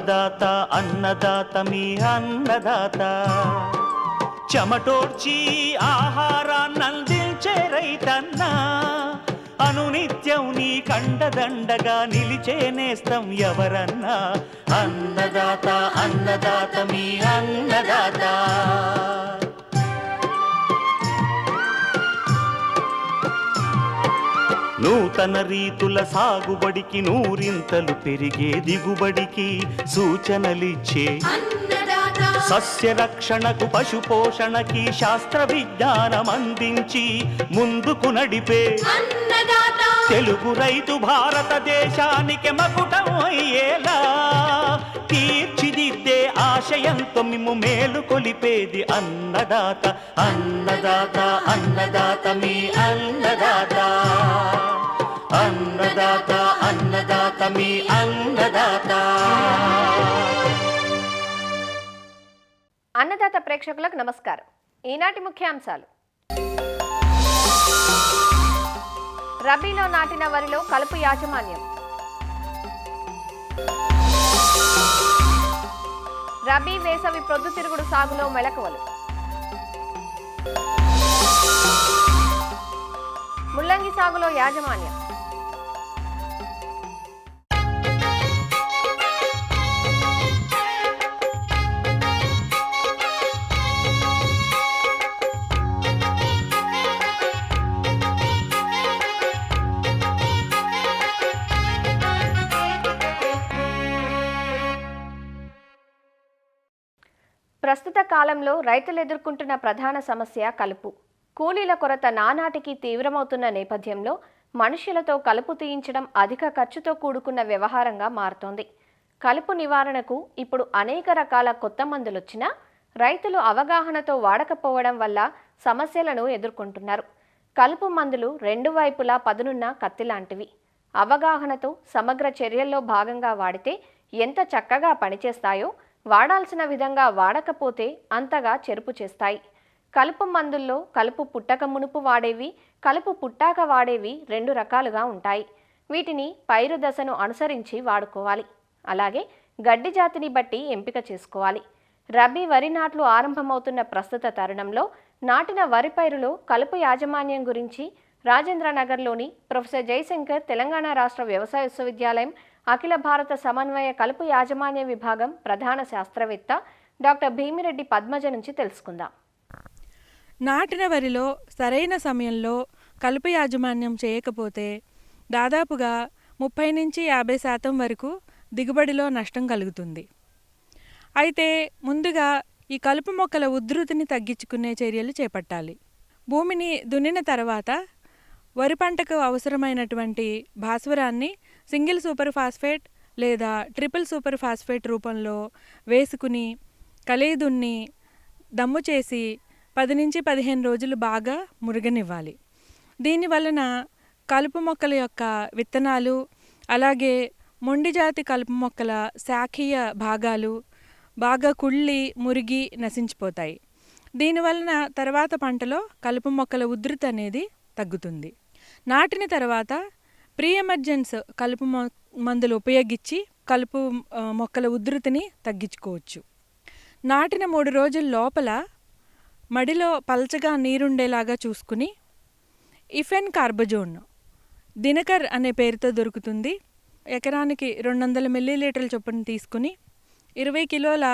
అన్నదాత అన్నదాత మీ అన్నదాత చెమటోడ్చి ఆహారాన్నందించే రైతన్న అనునిత్యం నీ కండదండగా నిలిచే నేస్తం ఎవరన్నా అన్నదాత అన్నదాత మీ అన్నదాత నూతన రీతుల సాగుబడికి నూరింతలు పెరిగే దిగుబడికి సూచనలిచ్చే సస్య రక్షణకు పశు పోషణకి శాస్త్ర విజ్ఞానం అందించి ముందుకు నడిపే తెలుగు రైతు భారతదేశానికి మకుటం అయ్యేలా తీర్చిదిద్దే ఆశయంతో మిమ్ము మేలు కొలిపేది అన్నదాత అన్నదాత అన్నదాత మీ అన్నదాత అన్నదాత అన్నదాత మీ అన్నదాత. అన్నదాత ప్రేక్షకులకు నమస్కారం. ఈనాటి ముఖ్యాంశాలు: రబీలో నాటిన వరిలో కలుపు యాజమాన్యం, రబీ వేసవి ప్రొద్దుతిరుగుడు సాగులో మెళకువలు, ముల్లంగి సాగులో యాజమాన్యం, ప్రస్తుత కాలంలో రైతులు ఎదుర్కొంటున్న ప్రధాన సమస్య కలుపు. కూలీల కొరత నానాటికి తీవ్రమవుతున్న నేపథ్యంలో మనుష్యులతో కలుపు తీయించడం అధిక ఖర్చుతో కూడుకున్న వ్యవహారంగా మారుతోంది. కలుపు నివారణకు ఇప్పుడు అనేక రకాల కొత్త మందులొచ్చినా రైతులు అవగాహనతో వాడకపోవడం వల్ల సమస్యలను ఎదుర్కొంటున్నారు. కలుపు మందులు రెండు వైపులా పదునున్న కత్తిలాంటివి. అవగాహనతో సమగ్ర చర్యల్లో భాగంగా వాడితే ఎంత చక్కగా పనిచేస్తాయో వాడాల్సిన విధంగా వాడకపోతే అంతగా చెరుపు చేస్తాయి. కలుపు మందుల్లో కలుపు పుట్టక మునుపు వాడేవి, కలుపు పుట్టాక వాడేవి రెండు రకాలుగా ఉంటాయి. వీటిని పైరు దశను అనుసరించి వాడుకోవాలి. అలాగే గడ్డి జాతిని బట్టి ఎంపిక చేసుకోవాలి. రబీ వరి నాట్లు ఆరంభమవుతున్న ప్రస్తుత తరుణంలో నాటిన వరి పైరులో కలుపు యాజమాన్యం గురించి రాజేంద్రనగర్లోని ప్రొఫెసర్ జయశంకర్ తెలంగాణ రాష్ట్ర వ్యవసాయ విశ్వవిద్యాలయం అఖిల భారత సమన్వయ కలుపు యాజమాన్య విభాగం ప్రధాన శాస్త్రవేత్త డాక్టర్ భీమిరెడ్డి పద్మజ నుంచి తెలుసుకుందాం. నాటిన వరిలో సరైన సమయంలో కలుపు యాజమాన్యం చేయకపోతే దాదాపుగా 30-50% వరకు దిగుబడిలో నష్టం కలుగుతుంది. అయితే ముందుగా ఈ కలుపు మొక్కల ఉధృతిని తగ్గించుకునే చర్యలు చేపట్టాలి. భూమిని దున్నిన తర్వాత వరి పంటకు అవసరమైనటువంటి భాస్వరాన్ని సింగిల్ సూపర్ ఫాస్ఫేట్ లేదా ట్రిపుల్ సూపర్ ఫాస్ఫేట్ రూపంలో వేసుకుని కలయి దున్ని దమ్ము చేసి 10-15 రోజులు బాగా మురగనివ్వాలి. దీనివలన కలుపు మొక్కల యొక్క విత్తనాలు అలాగే మొండి జాతి కలుపు మొక్కల శాఖీయ భాగాలు బాగా కుళ్ళి మురిగి నశించిపోతాయి. దీనివలన తర్వాత పంటలో కలుపు మొక్కల ఉధృతి అనేది తగ్గుతుంది. నాటిన తర్వాత ప్రీ ఎమర్జెన్స్ కలుపు మందులు ఉపయోగించి కలుపు మొక్కల ఉధృతిని తగ్గించుకోవచ్చు. నాటిన 3 రోజుల లోపల మడిలో పల్చగా నీరుండేలాగా చూసుకుని ఇఫెన్ కార్బజోన్ దినకర్ అనే పేరుతో దొరుకుతుంది. ఎకరానికి 200 మిల్లీలీటర్ల చొప్పున తీసుకుని 20 కిలోల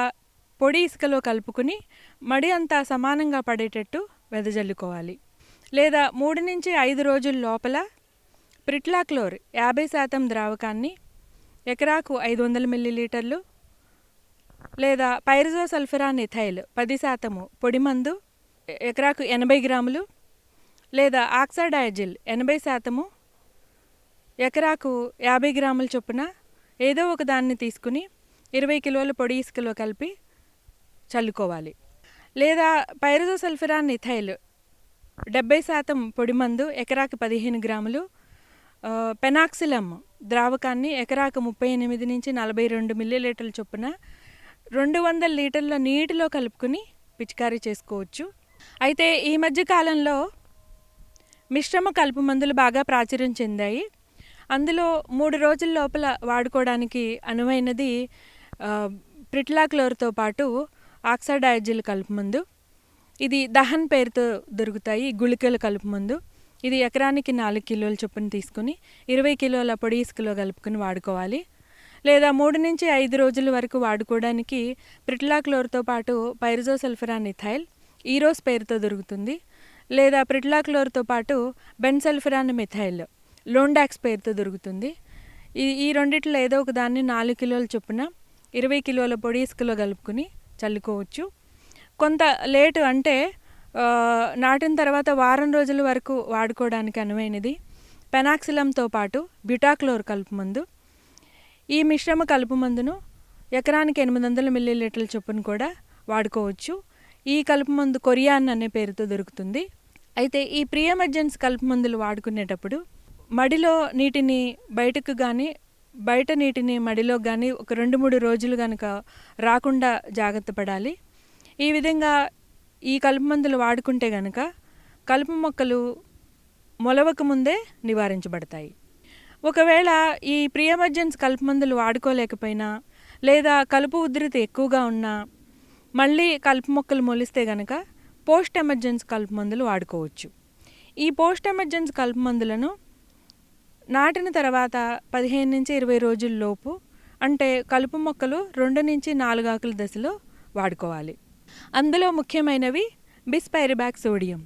పొడి ఇసుకలో కలుపుకుని మడి అంతా సమానంగా పడేటట్టు వెదజల్లుకోవాలి. లేదా 3-5 రోజుల లోపల ప్రిట్లాక్లోర్ 50% ద్రావకాన్ని ఎకరాకు 500 మిల్లీలీటర్లు లేదా పైరజోసల్ఫరాన్ ఇథైల్ 10% పొడి మందు ఎకరాకు 80 గ్రాములు లేదా ఆక్సాడయాజిల్ 80% ఎకరాకు 50 గ్రాముల చొప్పున ఏదో ఒక దాన్ని తీసుకుని 20 కిలోల పొడి ఇసుకలో కలిపి చల్లుకోవాలి. లేదా పైరజోసల్ఫరాన్ ఇథైల్ 70% పొడి మందు ఎకరాకు 15 గ్రాములు, పెనాక్సిలమ్ ద్రావకాన్ని ఎకరాకు 38-42 మిల్లీలీటర్ల చొప్పున 200 లీటర్ల నీటిలో కలుపుకుని పిచికారీ చేసుకోవచ్చు. అయితే ఈ మధ్య కాలంలో మిశ్రమ కలుపు మందులు బాగా ప్రాచుర్యం చెందాయి. అందులో 3 రోజుల లోపల వాడుకోవడానికి అనువైనది ప్రిట్లాక్లోర్తో పాటు ఆక్సాడయాజిల్ కలుపు మందు, ఇది దహన్ పేరుతో దొరుకుతాయి. గుళికలు కలుపు మందు, ఇది ఎకరానికి 4 కిలోల చొప్పున తీసుకుని 20 కిలోల పొడి ఇసుకలో కలుపుకొని వాడుకోవాలి. లేదా 3 నుంచి 5 రోజుల వరకు వాడుకోవడానికి ప్రిట్లాక్లోర్తో పాటు పైరజోసల్ఫరాన్ ఇథైల్ ఈరోస్ పేరుతో దొరుకుతుంది. లేదా ప్రిట్లాక్లోర్తో పాటు బెన్సల్ఫరాన్ మిథైల్ లోండాక్స్ పేరుతో దొరుకుతుంది. ఈ రెండిట్లో ఏదో ఒక దాన్ని 4 కిలోల చొప్పున 20 కిలోల పొడి ఇసుకలో కలుపుకొని చల్లుకోవచ్చు. కొంత లేటు అంటే నాటిన తర్వాత వారం రోజుల వరకు వాడుకోవడానికి అనువైనది పెనాక్సిలంతో పాటు బ్యూటాక్లోర్ కలుపు మందు. ఈ మిశ్రమ కలుపు మందును ఎకరానికి 800 మిల్లీలీటర్ల చొప్పున కూడా వాడుకోవచ్చు. ఈ కలుపు మందు కొరియాన్ అనే పేరుతో దొరుకుతుంది. అయితే ఈ ప్రీ ఎమర్జెన్స్ కలుపు మందులు వాడుకునేటప్పుడు మడిలో నీటిని బయటకు కానీ బయట నీటిని మడిలో కానీ ఒక 2-3 రోజులు కనుక రాకుండా జాగ్రత్త పడాలి. ఈ విధంగా ఈ కలుపు మందులు వాడుకుంటే కనుక కలుపు మొక్కలు మొలవక ముందే నివారించబడతాయి. ఒకవేళ ఈ ప్రీ ఎమర్జెన్స్ కలుపు మందులు వాడుకోలేకపోయినా లేదా కలుపు ఉధృతి ఎక్కువగా ఉన్నా మళ్ళీ కలుపు మొక్కలు మొలిస్తే కనుక పోస్ట్ ఎమర్జెన్స్ కలుపు మందులు వాడుకోవచ్చు. ఈ పోస్ట్ ఎమర్జెన్స్ కలుపు మందులను నాటిన తర్వాత 15 నుంచి 20 రోజుల లోపు, అంటే కలుపు మొక్కలు 2 నుంచి 4 ఆకుల దశలో వాడుకోవాలి. అందులో ముఖ్యమైనవి బిస్పైరిబాక్ సోడియం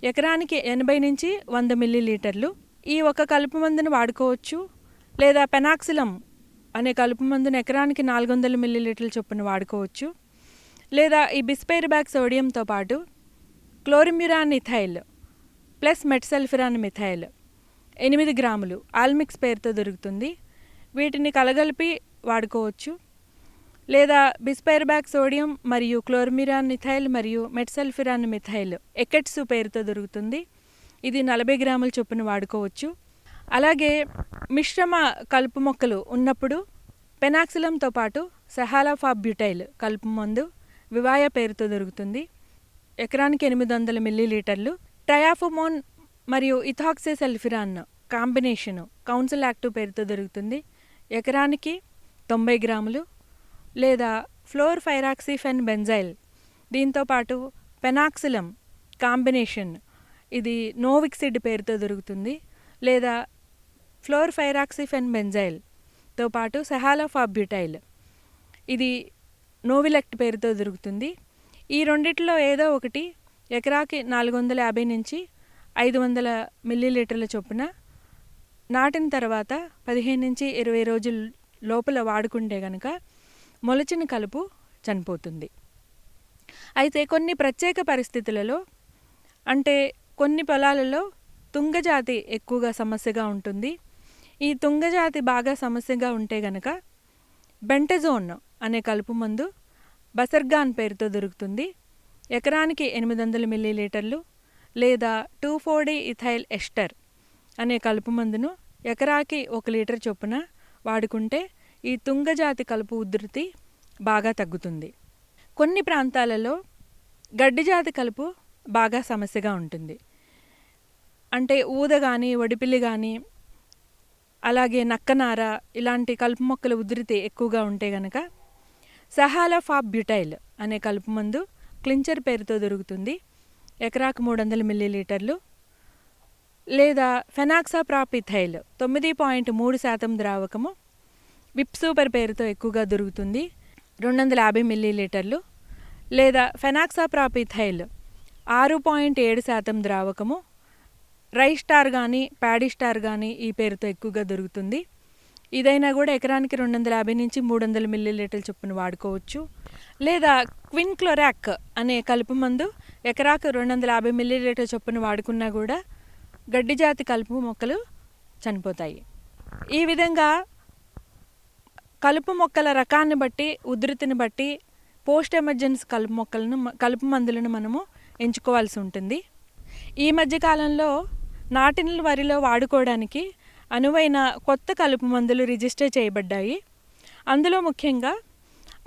ఎకరానికి 80 నుంచి 100 మిల్లీలీటర్లు. ఈ ఒక కలుపు మందును వాడుకోవచ్చు. లేదా పెనాక్సిలం అనే కలుపు మందును ఎకరానికి 400 మిల్లీలీటర్ల చొప్పున వాడుకోవచ్చు. లేదా ఈ బిస్పైరిబాక్ సోడియంతో పాటు క్లోరిమ్యురాన్ ఇథైల్ ప్లస్ మెట్సల్ఫిరాన్ మిథైల్ 8 గ్రాములు ఆల్మిక్స్ పేరుతో దొరుకుతుంది. వీటిని కలగలిపి వాడుకోవచ్చు. లేదా బిస్పైరిబాక్ సోడియం మరియు క్లోరిమిరాన్ ఇథైల్ మరియు మెట్సల్ఫిరాన్ మిథైల్ ఎకెట్సు పేరుతో దొరుకుతుంది. ఇది 40 గ్రాముల చొప్పున వాడుకోవచ్చు. అలాగే మిశ్రమ కలుపు మొక్కలు ఉన్నప్పుడు పెనాక్సిలంతో పాటు సెహాలాఫాబ్యూటైల్ కలుపు మందు వివాయ పేరుతో దొరుకుతుంది. ఎకరానికి 800 మిల్లీలీటర్లు. ట్రయాఫోమోన్ మరియు ఇథాక్సిసల్ఫిరాన్ కాంబినేషను కౌన్సిల్ యాక్టివ్ పేరుతో దొరుకుతుంది. ఎకరానికి 90 గ్రాములు. లేదా ఫ్లోర్ఫైరాక్సిఫెన్ బెంజైల్, దీంతోపాటు పెనాక్సిలం కాంబినేషన్, ఇది నోవిక్సిడ్ పేరుతో దొరుకుతుంది. లేదా ఫ్లోర్ఫైరాక్సిఫెన్ బెంజైల్తో పాటు సెహాలాఫాబ్యూటైల్, ఇది నోవిలెక్ట్ పేరుతో దొరుకుతుంది. ఈ రెండిట్లో ఏదో ఒకటి ఎకరాకి 450 నుంచి 500 మిల్లీలీటర్ల చొప్పున నాటిన తర్వాత 15 నుంచి 20 రోజుల లోపల వాడుకుంటే కనుక మొలచిన కలుపు చనిపోతుంది. అయితే కొన్ని ప్రత్యేక పరిస్థితులలో, అంటే కొన్ని పొలాలలో తుంగజాతి ఎక్కువగా సమస్యగా ఉంటుంది. ఈ తుంగజాతి బాగా సమస్యగా ఉంటే గనక బెంటజోన్ అనే కలుపు మందు బసర్గాన్ పేరుతో దొరుకుతుంది. ఎకరానికి 800 మిల్లీలీటర్లు. లేదా 2,4-D ఇథైల్ ఎస్టర్ అనే కలుపు మందును ఎకరాకి 1 లీటర్ చొప్పున వాడుకుంటే ఈ తుంగజాతి కలుపు ఉధృతి బాగా తగ్గుతుంది. కొన్ని ప్రాంతాలలో గడ్డి జాతి కలుపు బాగా సమస్యగా ఉంటుంది. అంటే ఊద కానీ ఒడిపిల్లి కానీ అలాగే నక్కనార ఇలాంటి కలుపు మొక్కల ఉధృతి ఎక్కువగా ఉంటే గనక సెహాలాఫాబ్యూటైల్ అనే కలుపు మందు క్లించర్ పేరుతో దొరుకుతుంది. ఎకరాకు 300 మిల్లీలీటర్లు. లేదా ఫెనాక్సాప్రాపిథైల్ 9.3% ద్రావకము విప్సూపర్ పేరుతో ఎక్కువగా దొరుకుతుంది, 250 మిల్లీలీటర్లు. లేదా ఫెనాక్సాప్రాపిథైల్ 6.7% ద్రావకము రైస్టార్ కానీ ప్యాడిస్టార్ కానీ ఈ పేరుతో ఎక్కువగా దొరుకుతుంది. ఇదైనా కూడా ఎకరానికి 250 నుంచి 300 మిల్లీలీటర్ల చొప్పున వాడుకోవచ్చు. లేదా క్విన్క్లోరాక్ అనే కలుపు మందు ఎకరాకు 250 మిల్లీలీటర్ల చొప్పున వాడుకున్నా కూడా గడ్డి జాతి కలుపు మొక్కలు చనిపోతాయి. ఈ విధంగా కలుపు మొక్కల రకాన్ని బట్టి ఉధృతిని బట్టి పోస్ట్ ఎమర్జెన్స్ కలుపు మందులను మనము ఎంచుకోవాల్సి ఉంటుంది. ఈ మధ్యకాలంలో నాటిన వరిలో వాడుకోవడానికి అనువైన కొత్త కలుపు మందులు రిజిస్టర్ చేయబడ్డాయి. అందులో ముఖ్యంగా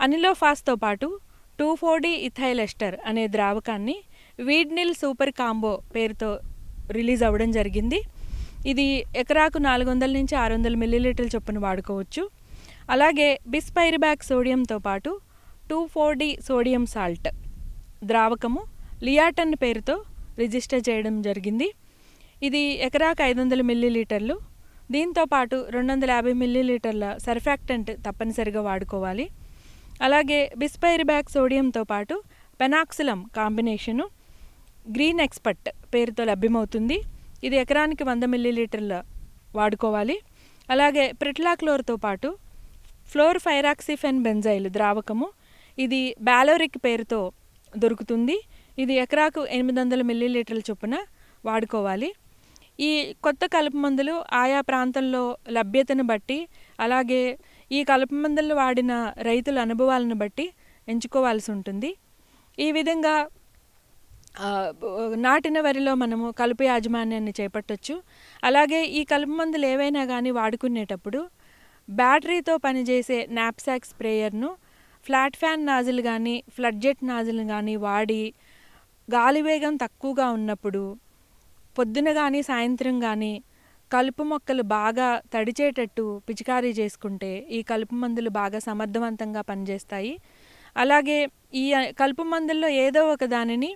అనిలోఫాస్తో పాటు 2,4-D ఇథైల్ ఎస్టర్ అనే ద్రావకాన్ని వీడ్నిల్ సూపర్ కాంబో పేరుతో రిలీజ్ అవ్వడం జరిగింది. ఇది ఎకరాకు 400 నుంచి 600 మిల్లీలీటర్ల చొప్పున వాడుకోవచ్చు. అలాగే బిస్పైరిబాక్ సోడియంతో పాటు 2,4-D సోడియం సాల్ట్ ద్రావకము లియాటన్ పేరుతో రిజిస్టర్ చేయడం జరిగింది. ఇది ఎకరాకు 500 మిల్లీలీటర్లు. దీంతో పాటు 250 మిల్లీలీటర్ల సర్ఫాక్టెంట్ తప్పనిసరిగా వాడుకోవాలి. అలాగే బిస్పైరిబాక్ సోడియంతో పాటు పెనాక్సిలం కాంబినేషను గ్రీన్ ఎక్స్పర్ట్ పేరుతో లభ్యమవుతుంది. ఇది ఎకరానికి 100 మిల్లీలీటర్ల వాడుకోవాలి. అలాగే ప్రిట్లాక్లోర్తో పాటు ఫ్లోర్ఫైరాక్సిఫెన్ బెంజైల్ ద్రావకము ఇది బ్యాలోరిక్ పేరుతో దొరుకుతుంది. ఇది ఎకరాకు 800 మిల్లీలీటర్ల చొప్పున వాడుకోవాలి. ఈ కొత్త కలుపు మందులు ఆయా ప్రాంతంలో లభ్యతను బట్టి అలాగే ఈ కలుపు మందులు వాడిన రైతుల అనుభవాలను బట్టి ఎంచుకోవాల్సి ఉంటుంది. ఈ విధంగా నాటిన వరిలో మనము కలుపు యాజమాన్యాన్ని చేపట్టొచ్చు. అలాగే ఈ కలుపు మందులు ఏవైనా కానీ వాడుకునేటప్పుడు బ్యాటరీతో పనిచేసే నాప్సాక్ స్ప్రేయర్ను ఫ్లాట్ ఫ్యాన్ నాజిల్ కానీ ఫ్లడ్ జెట్ నాజిల్ కానీ వాడి గాలివేగం తక్కువగా ఉన్నప్పుడు పొద్దున కానీ సాయంత్రం కానీ కలుపు మొక్కలు బాగా తడిచేటట్టు పిచికారీ చేసుకుంటే ఈ కలుపు మందులు బాగా సమర్థవంతంగా పనిచేస్తాయి. అలాగే ఈ కలుపు మందుల్లో ఏదో ఒక దానిని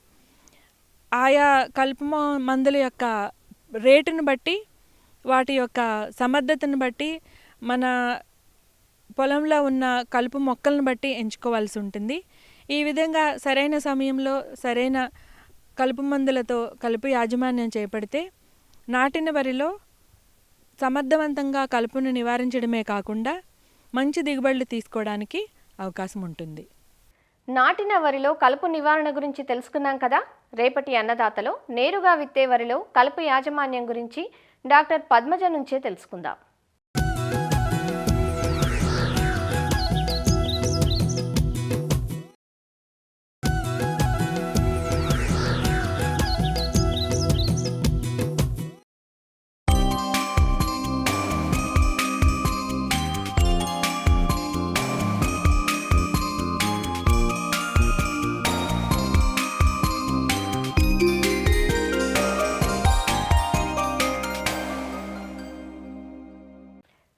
ఆయా కలుపు మందుల యొక్క రేటును బట్టి వాటి యొక్క సమర్థతను బట్టి మన పొలంలో ఉన్న కలుపు మొక్కలను బట్టి ఎంచుకోవాల్సి ఉంటుంది. ఈ విధంగా సరైన సమయంలో సరైన కలుపు మందులతో కలుపు యాజమాన్యం చేపడితే నాటిన వరిలో సమర్థవంతంగా కలుపును నివారించడమే కాకుండా మంచి దిగుబడులు తీసుకోవడానికి అవకాశం ఉంటుంది. నాటిన వరిలో కలుపు నివారణ గురించి తెలుసుకున్నాం కదా. రేపటి అన్నదాతలో నేరుగా విత్తే వరిలో కలుపు యాజమాన్యం గురించి డాక్టర్ పద్మజ నుంచే తెలుసుకుందాం.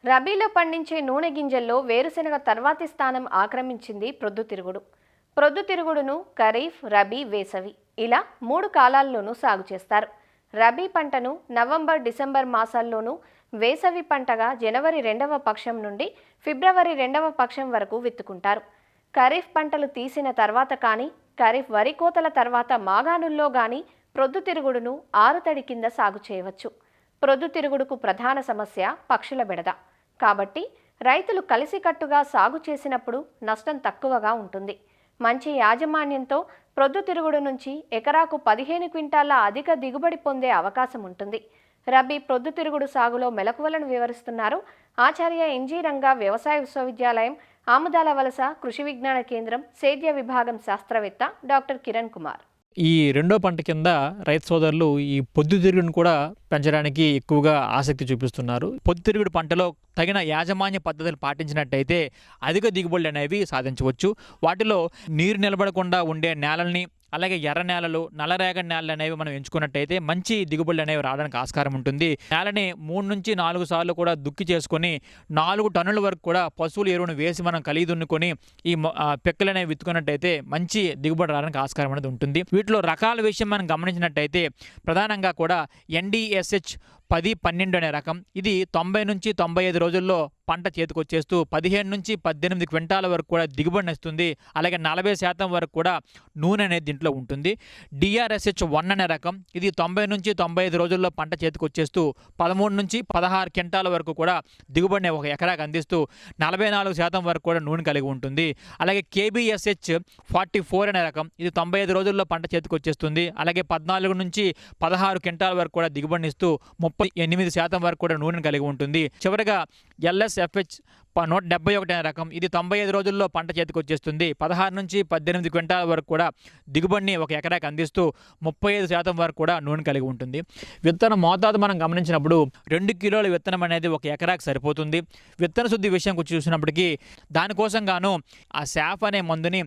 రబీలో పండించే నూనె గింజల్లో వేరుశెనగ తర్వాతి స్థానం ఆక్రమించింది ప్రొద్దుతిరుగుడు. ప్రొద్దుతిరుగుడును ఖరీఫ్, రబీ, వేసవి ఇలా 3 కాలాల్లోనూ సాగు చేస్తారు. రబీ పంటను నవంబర్, డిసెంబర్ మాసాల్లోనూ, వేసవి పంటగా జనవరి 2వ పక్షం నుండి ఫిబ్రవరి 2వ పక్షం వరకు విత్తుకుంటారు. ఖరీఫ్ పంటలు తీసిన తర్వాత కానీ ఖరీఫ్ వరి కోతల తర్వాత మాగాణుల్లో కానీ ప్రొద్దుతిరుగుడును ఆరుతడి కింద సాగు చేయవచ్చు. ప్రొద్దుతిరుగుడుకు ప్రధాన సమస్య పక్షుల బెడద. కాబట్టి రైతులు కలిసికట్టుగా సాగు చేసినప్పుడు నష్టం తక్కువగా ఉంటుంది. మంచి యాజమాన్యంతో ప్రొద్దుతిరుగుడు నుంచి ఎకరాకు 15 క్వింటాల అధిక దిగుబడి పొందే అవకాశం ఉంటుంది. రబీ ప్రొద్దుతిరుగుడు సాగులో మెలకువలను వివరిస్తున్నారు ఆచార్య ఎన్జీ రంగా వ్యవసాయ విశ్వవిద్యాలయం ఆముదాల వలస కృషి విజ్ఞాన కేంద్రం సేద్య విభాగం శాస్త్రవేత్త డాక్టర్ కిరణ్ కుమార్. ఈ రెండో పంట కింద రైతు సోదరులు ఈ పొద్దుతిరుగుడును కూడా పెంచడానికి ఎక్కువగా ఆసక్తి చూపిస్తున్నారు. పొద్దుతిరుగుడు పంటలో తగిన యాజమాన్య పద్ధతులు పాటించినట్టయితే అధిక దిగుబడులు అనేవి సాధించవచ్చు. వాటిలో నీరు నిలబడకుండా ఉండే నేలల్ని అలాగే ఎర్ర నేలలు, నల్లరేగడి నేలలు అనేవి మనం ఎంచుకున్నట్టయితే మంచి దిగుబడులు అనేవి రావడానికి ఆస్కారం ఉంటుంది. నేలని 3 నుంచి 4 సార్లు కూడా దుక్కి చేసుకొని 4 టన్నుల వరకు కూడా పశువుల ఎరువును వేసి మనం కలిగి దున్నుకొని ఈ పెక్కలు అనేవి విత్తుకున్నట్టయితే మంచి దిగుబడి రావడానికి ఆస్కారం అనేది ఉంటుంది. వీటిలో రకాల విషయం మనం గమనించినట్టయితే ప్రధానంగా కూడా NDSH 10-12 అనే రకం. ఇది 90 నుంచి 95 రోజుల్లో పంట చేతికొచ్చేస్తూ 15 నుంచి 18 క్వింటాల వరకు కూడా దిగుబడిని ఇస్తుంది. అలాగే 40% వరకు కూడా నూనె అనేది దీంట్లో ఉంటుంది. DRSH 1 అనే రకం. ఇది 90 నుంచి 95 రోజుల్లో పంట చేతికొచ్చేస్తూ 13 నుంచి 16 క్వింటాల వరకు కూడా దిగుబడిని ఒక ఎకరాకు అందిస్తూ 44% వరకు కూడా నూనె కలిగి ఉంటుంది. అలాగే KBSH 44 అనే రకం. ఇది 95 రోజుల్లో పంట చేతికొచ్చేస్తుంది. అలాగే 14 నుంచి 16 క్వింటాల వరకు కూడా దిగుబడిని ఇస్తూ 38% వరకు కూడా నూనెను కలిగి ఉంటుంది. చివరిగా LSFH 171 అనే రకం. ఇది 95 రోజుల్లో పంట చేతికి వచ్చేస్తుంది. 16 నుంచి 18 క్వింటాల వరకు కూడా దిగుబడిని ఒక ఎకరాకి అందిస్తూ 35% వరకు కూడా నూనె కలిగి ఉంటుంది. విత్తన మోతాదు మనం గమనించినప్పుడు 2 కిలోల విత్తనం అనేది ఒక ఎకరాకి సరిపోతుంది. విత్తన శుద్ధి విషయం చూసినప్పటికీ దానికోసం గాను ఆ శాఫ్ అనే మందుని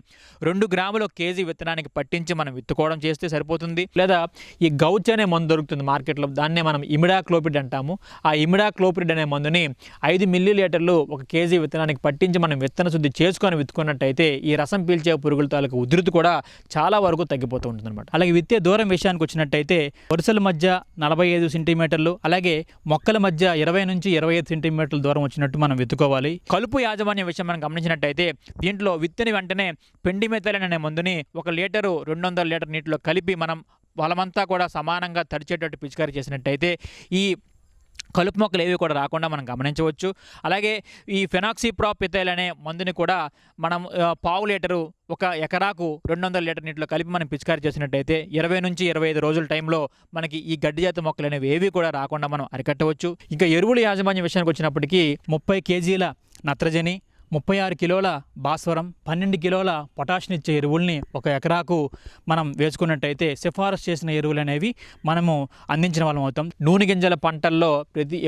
2 గ్రాముల కేజీ విత్తనానికి పట్టించి మనం విత్తుకోవడం చేస్తే సరిపోతుంది. లేదా ఈ గౌచ్ అనే మందు దొరుకుతుంది మార్కెట్లో. దాన్నే మనం ఇమిడాక్లోపిడ్ అంటాము. ఆ ఇమిడాక్లోపిడ్ అనే మందుని 5 మిల్లీలీటర్లు ఒక కేజీ కేజీ విత్తనానికి పట్టించి మనం విత్తన శుద్ధి చేసుకొని విత్తుకున్నట్టయితే ఈ రసం పీల్చే పురుగుల తాలూకు ఉధృతి కూడా చాలా వరకు తగ్గిపోతూ ఉంటుంది అనమాట. అలాగే విత్తే దూరం విషయానికి వచ్చినట్టయితే వరుసల మధ్య 45 సెంటీమీటర్లు, అలాగే మొక్కల మధ్య 20 నుంచి 25 సెంటీమీటర్ల దూరం వచ్చినట్టు మనం విత్తుకోవాలి. కలుపు యాజమాన్య విషయం మనం గమనించినట్టయితే దీంట్లో విత్తిన వెంటనే పెండిమెథైలిన్ అనే మందుని 1 లీటరు 200 లీటర్ నీటిలో కలిపి మనం పొలమంతా కూడా సమానంగా తడిచేటట్టు పిచికారీ చేసినట్టయితే ఈ కలుపు మొక్కలు ఏవి కూడా రాకుండా మనం గమనించవచ్చు. అలాగే ఈ ఫెనాక్సిప్రాపిథైల్ అనే మందుని కూడా మనం 1/2 లీటరు 1 ఎకరాకు 200 లీటర్ నీటిలో కలిపి మనం పిచికారీ చేసినట్టయితే 20 నుంచి 25 రోజుల టైంలో మనకి ఈ గడ్డి జాతి మొక్కలు అనేవి ఏవి కూడా రాకుండా మనం అరికట్టవచ్చు. ఇంకా ఎరువుల యాజమాన్య విషయానికి వచ్చినప్పటికీ 30 కేజీల నత్రజని, 36 కిలోల భాస్వరం, 12 కిలోల పొటాషియం ఇచ్చే ఎరువుల్ని 1 ఎకరాకు మనం వేసుకున్నట్టయితే సిఫారసు చేసిన ఎరువులు అనేవి మనము అందించిన వాళ్ళం అవుతాం. నూనె గింజల పంటల్లో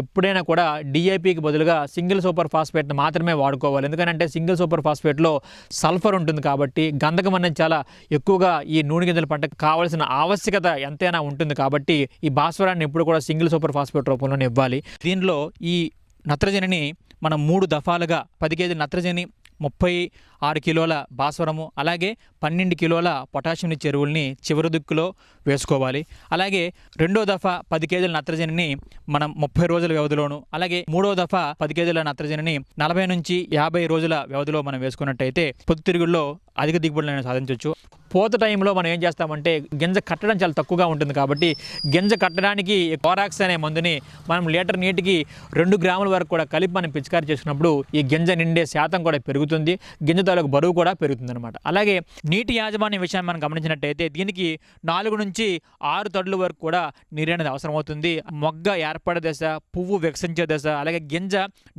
ఎప్పుడైనా కూడా డిఏపికి బదులుగా సింగిల్ సూపర్ ఫాస్ఫేట్ని మాత్రమే వాడుకోవాలి. ఎందుకంటే సింగిల్ సూపర్ ఫాస్ఫేట్లో సల్ఫర్ ఉంటుంది కాబట్టి గంధకం అనేది చాలా ఎక్కువగా ఈ నూనె గింజల పంటకు కావాల్సిన ఆవశ్యకత ఎంతైనా ఉంటుంది కాబట్టి ఈ భాస్వరాన్ని ఎప్పుడు కూడా సింగిల్ సూపర్ ఫాస్ఫేట్ రూపంలోనే ఇవ్వాలి. దీనిలో ఈ నత్రజనిని మనం 3 దఫాలుగా 10 కేజీల నత్రజని, 36 కిలోల భాస్వరము, అలాగే 12 కిలోల పొటాషియం ఇచ్చే ఎరువుల్ని చివరి దిక్కులో వేసుకోవాలి. అలాగే రెండో దఫా 10 కేజీల నత్రజనిని మనం 30 రోజుల వ్యవధిలోను, అలాగే మూడో దఫా 10 కేజీల నత్రజనిని 40 నుంచి 50 రోజుల వ్యవధిలో మనం వేసుకున్నట్టయితే పొద్దుతిరుగుల్లో అధిక దిగుబడులను సాధించవచ్చు. పూత టైంలో మనం ఏం చేస్తామంటే గింజ కట్టడం చాలా తక్కువగా ఉంటుంది కాబట్టి గింజ కట్టడానికి కోరాక్స్ అనే మందుని మనం లీటర్ నీటికి 2 గ్రాముల వరకు కూడా కలిపి మనం పిచికారీ చేసుకున్నప్పుడు ఈ గింజ నిండే శాతం కూడా పెరుగుతుంది, గింజ తాలూకు బరువు కూడా పెరుగుతుంది అనమాట. అలాగే నీటి యాజమాన్య విషయాన్ని మనం గమనించినట్టయితే దీనికి 4 నుంచి 6 తడుల వరకు కూడా నీరు అనేది అవసరం అవుతుంది. మొగ్గ ఏర్పడే దశ, పువ్వు వికసించే దశ, అలాగే గింజ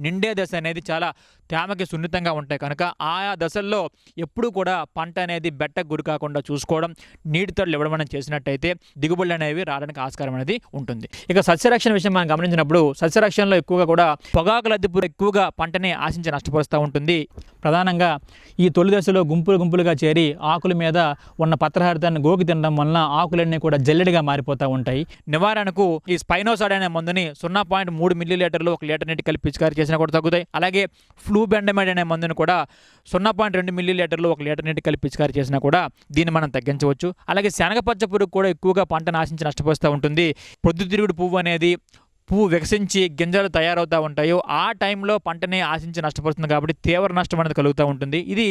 నిండే దశ అనేది చాలా తేమకి సున్నితంగా ఉంటాయి కనుక ఆయా దశల్లో ఎప్పుడూ కూడా పంట అనేది బెట్టకు గురి కాకుండా చూసుకోవడం, నీటి తడులు ఇవ్వడం అనేది చేసినట్టయితే దిగుబడులు అనేవి రావడానికి ఆస్కారం అనేది ఉంటుంది. ఇక సస్యరక్షణ విషయం మనం గమనించినప్పుడు సస్యరక్షణలో ఎక్కువగా కూడా పొగాకు లద్దెపురుగు ఎక్కువగా పంటని ఆశించి నష్టపరుస్తూ ఉంటుంది. ప్రధానంగా ఈ తొలి దశలో గుంపులుగా చేరి ఆకుల మీద ఉన్న పత్రహారితాన్ని గోకి తినడం వలన ఆకులన్నీ కూడా జల్లెడిగా మారిపోతూ ఉంటాయి. నివారణకు ఈ స్పైనోసాడ్ అనే మందుని 0.3 మిల్లీలీటర్లు 1 లీటర్ నీటి కలిపి పిచికారీ చేసినా కూడా తగ్గుతాయి. అలాగే ఫ్లూబెండమైడ్ అనే మందును కూడా 0.2 మిల్లీలీటర్లు 1 లీటర్ నీటి కలిపి పిచికారీ చేసినా కూడా దీన్ని మనం తగ్గించవచ్చు. అలాగే శనగపచ్చ పురుగు కూడా ఎక్కువగా పంటను ఆశించి నష్టపోస్తూ ఉంటుంది. పొద్దుతిరుగుడు పువ్వు అనేది పువ్వు వికసించి గింజలు తయారవుతూ ఉంటాయో ఆ టైంలో పంటని ఆశించి నష్టపడుతుంది కాబట్టి తీవ్ర నష్టం అనేది కలుగుతూ ఉంటుంది. ఇది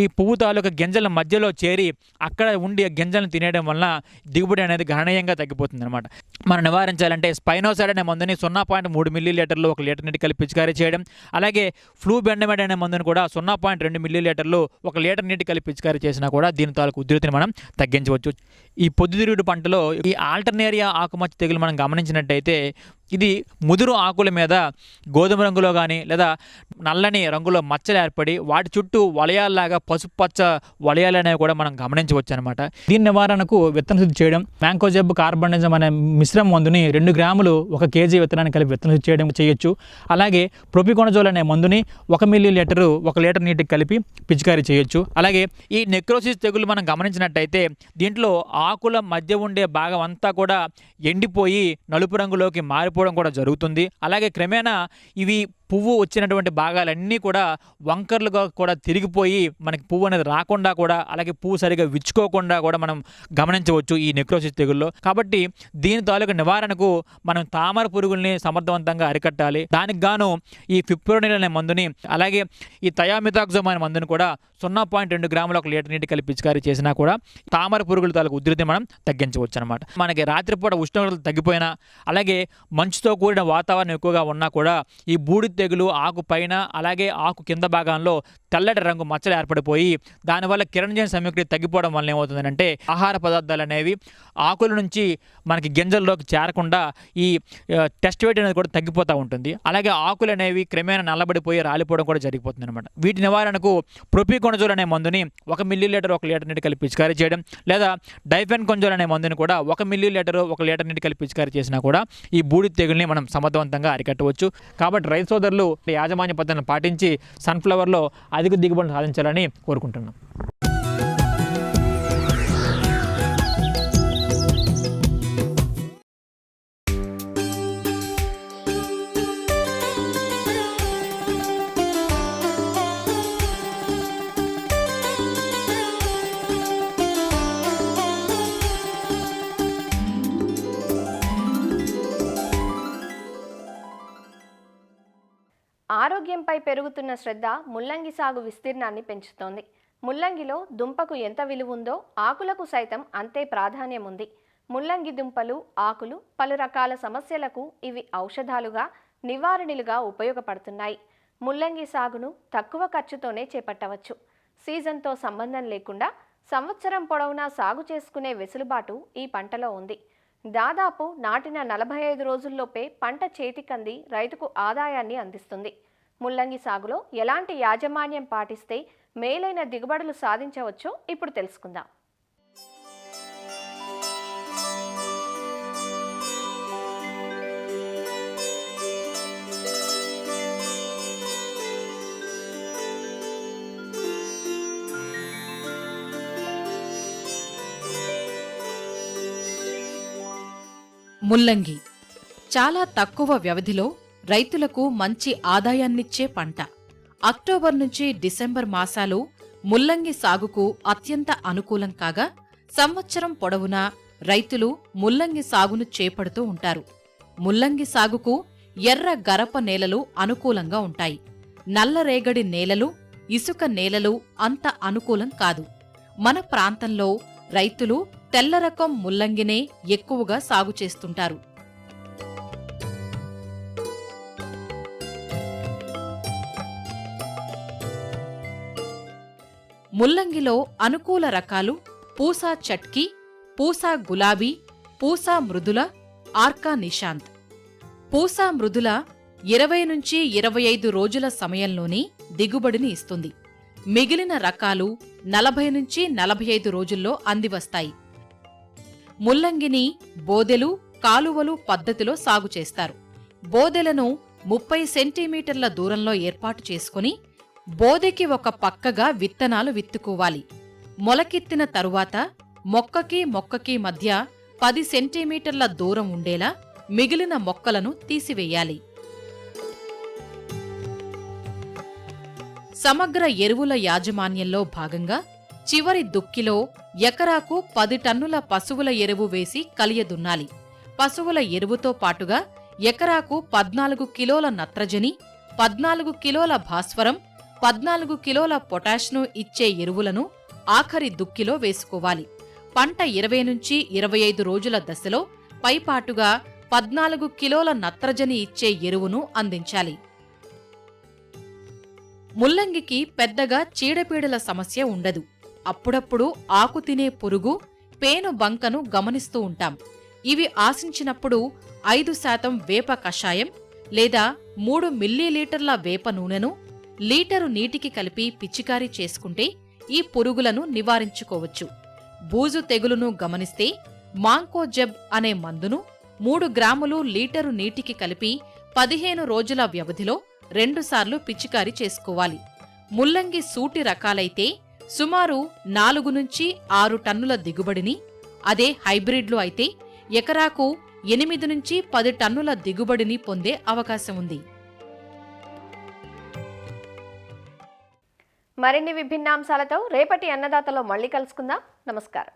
ఈ పువ్వు తాలూకా గింజల మధ్యలో చేరి అక్కడ ఉండి గింజలను తినేయడం వలన దిగుబడి అనేది గణనీయంగా తగ్గిపోతుంది అనమాట. మనం నివారించాలంటే స్పైనోసాడ్ అనే మందుని 0.3 మిల్లీలీటర్లు 1 లీటర్ నీటి కలిపి పిచికారీ చేయడం, అలాగే ఫ్లూబెండమైడ్ అనే మందుని కూడా 0.2 మిల్లీలీటర్లు 1 లీటర్ నీటి కలిపి పిచికారీ చేసినా కూడా దీని తాలూకు ఉధృతిని మనం తగ్గించవచ్చు. ఈ పొద్దుతిరుగుడు పంటలో ఈ ఆల్టర్నేరియా ఆకుమచ్చ తెగులు మనం గమనించినట్టయితే ఇది ముదురు ఆకుల మీద గోధుమ రంగులో కానీ లేదా నల్లని రంగులో మచ్చలు ఏర్పడి వాటి చుట్టూ వలయాల్లాగా పసుపు పచ్చ వలయాలు అనేవి కూడా మనం గమనించవచ్చు అనమాట. దీని నివారణకు విత్తన శుద్ధి చేయడం, మ్యాంకోజెబ్ కార్బనిజం అనే మిశ్రమ మందుని 2 గ్రాములు 1 కేజీ విత్తనాన్ని కలిపి విత్తన శుద్ధి చేయడం చేయొచ్చు. అలాగే ప్రొపికోనజోల్ అనే మందుని 1 మిల్లీలీటరు 1 లీటర్ నీటికి కలిపి పిచికారీ చేయొచ్చు. అలాగే ఈ నెక్రోసిస్ తెగులు మనం గమనించినట్టయితే దీంట్లో ఆకుల మధ్య ఉండే భాగం అంతా కూడా ఎండిపోయి నలుపు రంగులోకి మారిపోవడం కూడా జరుగుతుంది. అలాగే క్రమేణా ఇవి పువ్వు వచ్చినటువంటి భాగాలన్నీ కూడా వంకర్లుగా కూడా తిరిగిపోయి మనకి పువ్వు అనేది రాకుండా కూడా, అలాగే పువ్వు సరిగా విచ్చుకోకుండా కూడా మనం గమనించవచ్చు ఈ నెక్రోసిస్ తెగుల్లో. కాబట్టి దీని తాలూకు నివారణకు మనం తామర పురుగుల్ని సమర్థవంతంగా అరికట్టాలి. దానికి గాను ఈ ఫిప్రోనిల్ అనే మందుని, అలాగే ఈ థయామిథాక్సోమ్ అనే మందుని కూడా 0.2 గ్రాములు 1 లీటర్ నీటి కలిపి పిచికారీ చేసినా కూడా తామర పురుగుల తాలూకు ఉధృతి మనం తగ్గించవచ్చు అనమాట. మనకి రాత్రిపూట ఉష్ణోగ్రతలు తగ్గిపోయినా, అలాగే మంచుతో కూడిన వాతావరణం ఎక్కువగా ఉన్నా కూడా ఈ బూడిద తెగులు ఆకు పైన అలాగే ఆకు కింద భాగంలో తెల్లటి రంగు మచ్చలు ఏర్పడిపోయి దానివల్ల కిరణజన్య సమీకరణ తగ్గిపోవడం వల్ల ఏమవుతుందంటే ఆహార పదార్థాలు అనేవి ఆకుల నుంచి మనకి గింజల్లోకి చేరకుండా ఈ టెస్ట్ వెయిట్ అనేది కూడా తగ్గిపోతూ ఉంటుంది. అలాగే ఆకులు అనేవి క్రమేణా నల్లబడిపోయి రాలిపోవడం కూడా జరిగిపోతుంది అనమాట. వీటి నివారణకు ప్రొపికోనజోల్ అనే మందుని 1 మిల్లీలీటర్ 1 లీటర్ నీటి కలిపి పిచికారీ చేయడం, లేదా డైఫెన్కొంజోల్ అనే మందుని కూడా 1 మిల్లీలీటర్ 1 లీటర్ నీటి కలిపి పిచికారీ చేసినా కూడా ఈ బూడిద తెగుల్ని మనం సమర్థవంతంగా అరికట్టవచ్చు. కాబట్టి రైతు సోదరులు యాజమాన్య పద్ధతులను పాటించి సన్ఫ్లవర్లో అధిక దిగుబడిని సాధించాలని కోరుకుంటున్నాం. ఆరోగ్యంపై పెరుగుతున్న శ్రద్ధ ముల్లంగి సాగు విస్తీర్ణాన్ని పెంచుతోంది. ముల్లంగిలో దుంపకు ఎంత విలువ ఉందో ఆకులకు సైతం అంతే ప్రాధాన్యం ఉంది. ముల్లంగి దుంపలు, ఆకులు పలు రకాల సమస్యలకు ఇవి ఔషధాలుగా, నివారణలుగా ఉపయోగపడుతున్నాయి. ముల్లంగి సాగును తక్కువ ఖర్చుతోనే చేపట్టవచ్చు. సీజన్తో సంబంధం లేకుండా సంవత్సరం పొడవునా సాగు చేసుకునే వెసులుబాటు ఈ పంటలో ఉంది. దాదాపు నాటిన 45 రోజుల్లోపే పంట చేతికంది రైతుకు ఆదాయాన్ని అందిస్తుంది. ముల్లంగి సాగులో ఎలాంటి యాజమాన్యం పాటిస్తే మేలైన దిగుబడులు సాధించవచ్చో ఇప్పుడు తెలుసుకుందాం. ముల్లంగి చాలా తక్కువ వ్యవధిలో రైతులకు మంచి ఆదాయాన్నిచ్చే పంట. అక్టోబర్ నుంచి డిసెంబర్ మాసాలు ముల్లంగి సాగుకు అత్యంత అనుకూలం కాగా, సంవత్సరం పొడవునా రైతులు ముల్లంగి సాగును చేపడుతూ ఉంటారు. ముల్లంగి సాగుకు ఎర్ర గరప నేలలు అనుకూలంగా ఉంటాయి. నల్లరేగడి నేలలు, ఇసుక నేలలు అంత అనుకూలం కాదు. మన ప్రాంతంలో రైతులు తెల్ల రకం ముల్లంగినే ఎక్కువగా సాగు చేస్తుంటారు. ముల్లంగిలో అనుకూల రకాలు పూసా చట్కీ, పూసా గులాబీ, పూసా మృదుల, ఆర్కా నిశాంత్. పూసా మృదుల 20 నుంచి 25 రోజుల సమయంలోనే దిగుబడిని ఇస్తుంది. మిగిలిన రకాలు 40 నుంచి 45 రోజుల్లో అందివస్తాయి. ముల్లంగిని బోదెలు, కాలువలు పద్ధతిలో సాగు చేస్తారు. బోదెలను 30 సెంటీమీటర్ల దూరంలో ఏర్పాటు చేసుకుని బోదెకి ఒక పక్కగా విత్తనాలు విత్తుకోవాలి. మొలకెత్తిన తరువాత మొక్కకి మొక్కకి మధ్య 10 సెంటీమీటర్ల దూరం ఉండేలా మిగిలిన మొక్కలను తీసివేయాలి. సమగ్ర ఎరువుల యాజమాన్యంలో భాగంగా చివరి దుక్కిలో ఎకరాకు 10 టన్నుల పశువుల ఎరువు వేసి కలియదున్నాలి. పశువుల ఎరువుతో పాటుగా ఎకరాకు 14 కిలోల నత్రజని, 14 కిలోల భాస్వరం, 14 కిలోల పొటాష్ను ఇచ్చే ఎరువులను ఆఖరి దుక్కిలో వేసుకోవాలి. పంట 20 నుంచి 25 రోజుల దశలో పైపాటుగా 14 కిలోల నత్రజని ఇచ్చే ఎరువును అందించాలి. ముల్లంగికి పెద్దగా చీడపీడల సమస్య ఉండదు. అప్పుడప్పుడు ఆకు తినే పురుగు, పేను బంకను గమనిస్తూ ఉంటాం. ఇవి ఆశించినప్పుడు 5% వేప కషాయం లేదా 3 మిల్లీలీటర్ల వేప నూనెను లీటరు నీటికి కలిపి పిచికారీ చేసుకుంటే ఈ పురుగులను నివారించుకోవచ్చు. బూజు తెగులును గమనిస్తే మాంకోజెబ్ అనే మందును 3 గ్రాములు లీటరు నీటికి కలిపి 15 రోజుల వ్యవధిలో 2 సార్లు పిచికారీ చేసుకోవాలి. ముల్లంగి సూటి రకాలైతే సుమారు 4 నుంచి 6 టన్నుల దిగుబడిని, అదే హైబ్రిడ్లు అయితే ఎకరాకు 8 నుంచి 10 టన్నుల దిగుబడిని పొందే అవకాశం ఉంది. మరిన్ని విభిన్న అంశాలతో రేపటి అన్నదాతలో మళ్ళీ కలుసుకుందాం. నమస్కారం.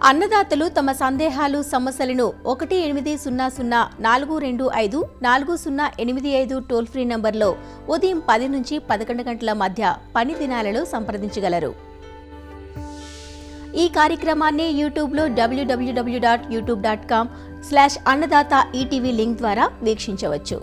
అన్నదాతలు తమ సందేహాలు, సమస్యలను 1-800-425-4085 టోల్ ఫ్రీ నంబర్లో ఉదయం 10 నుంచి 11 గంటల మధ్య పని దినాలలో సంప్రదించగలరు. ఈ కార్యక్రమాన్ని యూట్యూబ్లో www.youtube.com/అన్నదాత ఈటీవీ లింక్ ద్వారా వీక్షించవచ్చు.